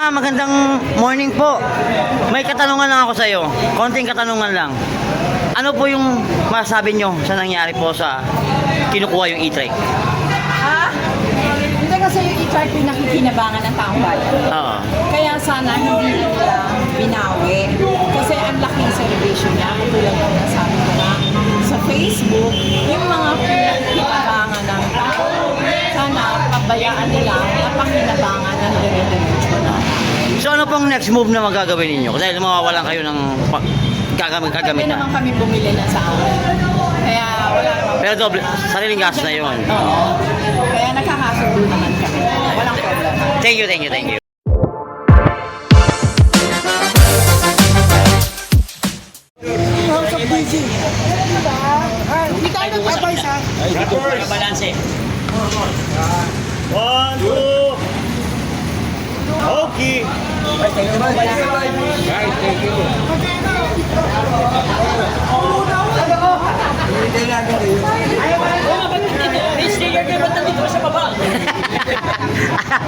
Magandang morning po. May katanungan lang ako sa iyo. Konting katanungan lang. Ano po yung masasabi nyo sa nangyari po sa kinukuha yung e-trike? Hindi kasi yung e-trike pinakikinabangan ng taong bayan. Oo. Kaya sana hindi nila binawi. Kasi ang laking celebration niya. Katulad ng nasabi ko na sa Facebook, yung mga pinakikinabangan ng tao, sana pabayaan nila na pakinabangan ng dire-diretso na. So ano pong next move na magagawin ninyo? Kasi mawawalan kayo ng Hindi gagamit naman na. kami bumili ng sahod. Kaya wala naman. Pero doble, sariling gastos na yun. Oo. Kaya nakakasundo naman kami. Walang problema. Thank you, thank you, thank you. Hindi tayo nag-advise ha. Balanse. 1, 2. Okay.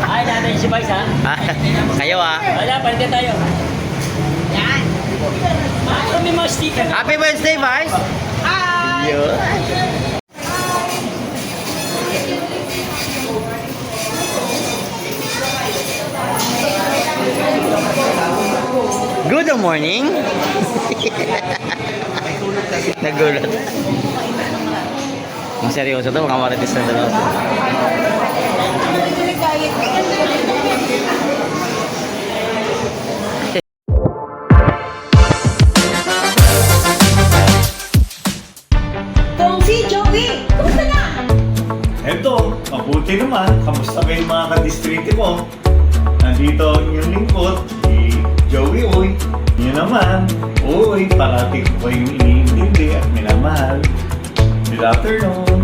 Ay, natin si Vice ha? Kayo ah. Wala, palitan tayo. Yan. May mga sticker. Happy Wednesday, Vice. Hi. Good morning. Nagulat. Ang seryoso to, mga marites na dalawa. Kung si Joey, kumusta na? Eto, mabuti naman. Kamusta kayo mga kadistrito ko? Nandito ang inyong lingkod, si Joey Uy. Yun naman, Uy, parati ko kayong iniintindi at minamahal. Good afternoon.